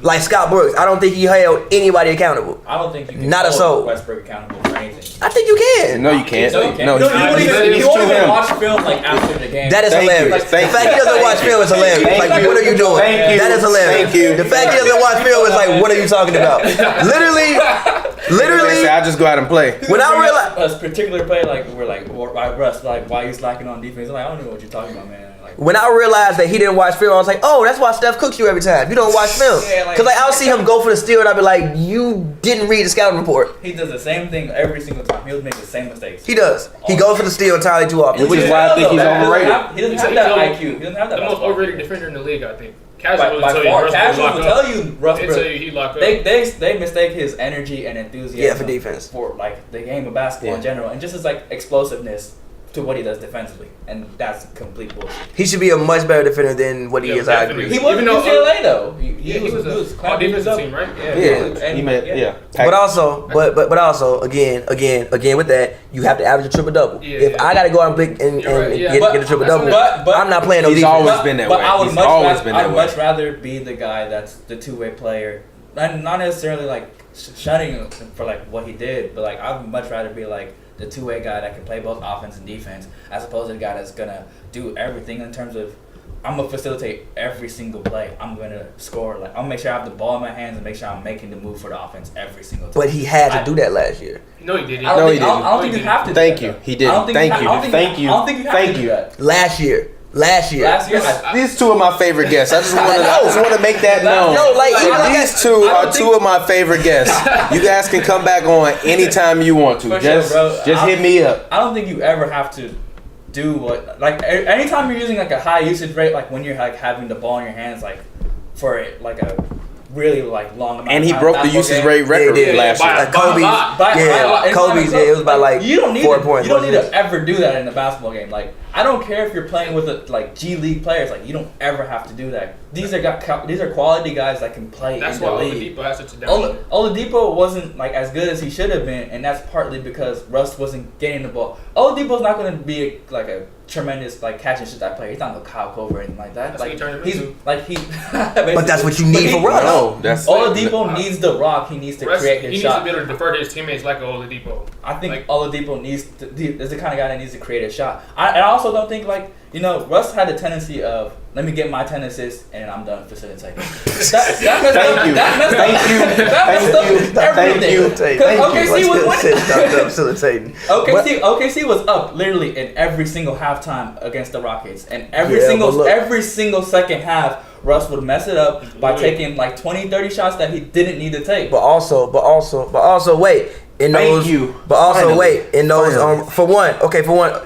Like Scott Brooks, I don't think he held anybody accountable. I don't think you can Not a soul. Westbrook accountable for anything. I think you can. No, you can't. No, you can't. No, you won't even watch film like after the game. That is hilarious. The fact he doesn't watch film is hilarious. Like, what are you doing? That is hilarious. Thank you. The fact he doesn't watch film is like, what are you talking about? Literally. I just go out and play. When I realize a particular play, like we're like, Russ, like why you slacking on defense? I'm like, I don't know what you're talking about, man. Like, when I realized that he didn't watch film, I was like, oh, that's why Steph cooks you every time. You don't watch film. Because I'll see him go for the steal and I'll be like, you didn't read the scouting report. He does the same thing every single time. He'll make the same mistakes. He does. He goes for the steal entirely too often. Which is why I think he's overrated. He doesn't have that IQ. He doesn't have that. The most overrated defender in the league, I think. Casual will tell you Russell. They tell you he locked up. They mistake his energy and enthusiasm for defense, for like the game of basketball in general, and just his like explosiveness to what he does defensively, and that's complete bullshit. He should be a much better defender than what he is. I agree. He was in UCLA though. He was a defensive team, right? Yeah. But also, but also, again with that, you have to average a triple double. If I got to go out and get a triple double, but I'm not playing no defense. He's always been that way. I'd much rather be the guy that's the two-way player, and not necessarily like shunning him for like what he did, but like I'd much rather be like the two-way guy that can play both offense and defense, as opposed to the guy that's gonna do everything in terms of I'm gonna facilitate every single play. I'm gonna score. Like I'll make sure I have the ball in my hands and make sure I'm making the move for the offense every single time. But he had to do that last year. No, he didn't. I don't think you have to. Thank you. He didn't. Thank you. I don't think you have to do that. Last year. These two are my favorite guests. I just want to make that known. No, like these two are two of my favorite guests. You guys can come back on anytime you want to. Just hit me up. I don't think you ever have to do what like anytime you're using like a high usage rate, like when you're like having the ball in your hands, like for like a really like long amount. And he broke the usage rate record last year. Kobe's. It was about like 4 points. You don't need to ever do that in a basketball game. Like I don't care if you're playing with like G League players. Like you don't ever have to do that. These are quality guys that can play in the league. Oladipo has such a down. Oladipo wasn't like as good as he should have been, and that's partly because Russ wasn't getting the ball. Oladipo's not going to be like a tremendous like catch and shoot that player. He's not no Kyle Korver or anything like that. That's But that's what you need for Russ. No, Oladipo needs the rock. He needs to create his shot. He needs to be able to defer to his teammates like Oladipo. I think Oladipo is the kind of guy that needs to create a shot. I also don't think Russ had the tendency of let me get my 10 assists and I'm done facilitating. That OKC was up literally in every single halftime against the Rockets, and every single second half Russ would mess it up by taking like 20-30 shots that he didn't need to take. But also wait. For one,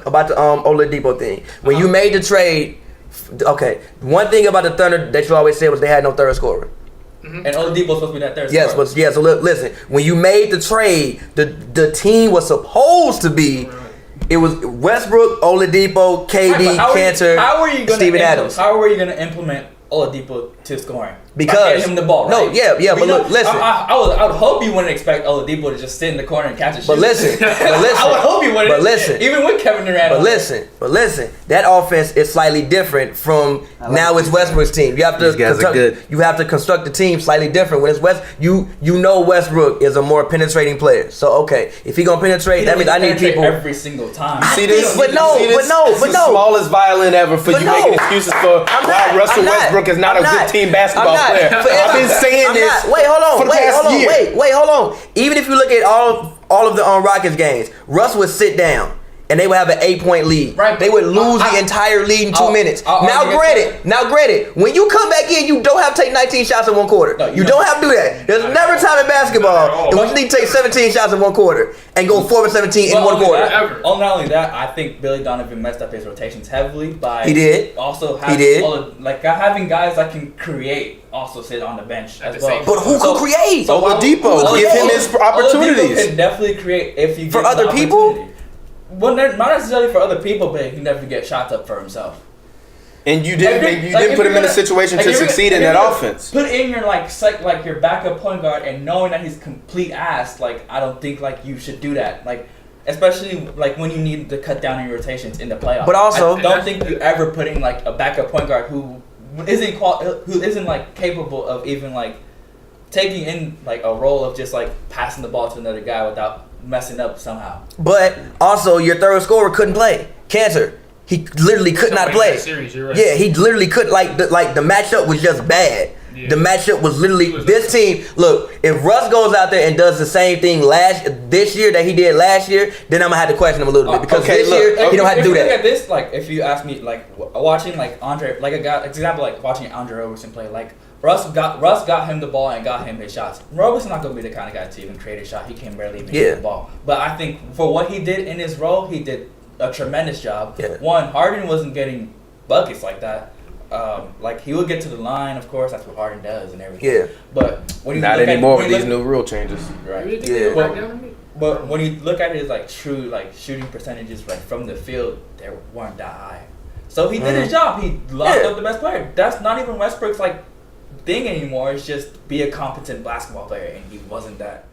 about the Oladipo thing. When you made the trade, one thing about the Thunder that you always said was they had no third scorer. Mm-hmm. And Oladipo's supposed to be that third scorer. So listen, when you made the trade, the team was supposed to be, it was Westbrook, Oladipo, KD, Kanter, Steven Adams. How are you going to implement Oladipo to scoring? Because getting him the ball, right? But look, listen. I would hope you wouldn't expect Oladipo to just sit in the corner and catch a shot. But listen. I would hope you wouldn't. But listen. Even with Kevin Durant. But listen. That offense is slightly different from now it's Westbrook's team. You have to construct the team slightly different. When it's you know Westbrook is a more penetrating player. So if he gonna penetrate, that means I need people every single time. But no. The smallest violin ever for you making excuses for why Russell Westbrook is not a good team basketball player. I've been saying this. Wait, hold on. Even if you look at all of the Rockets games, Russ would sit down and they would have an 8-point lead. Right. They would lose the entire lead in 2 minutes. Now, granted, when you come back in, you don't have to take 19 shots in one quarter. No, you don't have to do that. There's never a time in basketball in which you need to take 17 shots in one quarter and go 4 for 17 in one quarter. Not only that, I think Billy Donovan messed up his rotations heavily by having guys that can create also sit on the bench as well. But who could create? Oladipo. Give him his opportunities. Oladipo can definitely create if you for other people. Well, not necessarily for other people, but he never get shots up for himself. And you didn't put him in a situation to succeed in that offense. Put in your your backup point guard and knowing that he's complete ass. I don't think you should do that. Especially when you need to cut down on your rotations in the playoffs. But also, I don't think you ever put in a backup point guard who isn't like capable of even like taking in like a role of just like passing the ball to another guy without messing up somehow. But also, your third scorer couldn't play. Cancer. He literally could not play. Series, you're right. Yeah, he literally could. Like the matchup was just bad. Yeah. The matchup was literally this team. Look, if Russ goes out there and does the same thing this year that he did last year, then I'm gonna have to question him a little bit because this year he don't have to do that. Look at this, like if you ask me, like watching like Andre, like a guy, example, like watching Andre Roberson play, like Russ got him the ball and got him his shots. Roberson's not gonna be the kind of guy to even create a shot. He can barely even get the ball. But I think for what he did in his role, he did a tremendous job. Yeah. One, Harden wasn't getting buckets like that. Like he would get to the line, of course. That's what Harden does and everything. Yeah. But when you not anymore with these new rule changes, right? Yeah. But when you look at his like true like shooting percentages like from the field, they weren't that high. So he did his job. He locked up the best player. That's not even Westbrook's like thing anymore. It's just be a competent basketball player, and he wasn't that.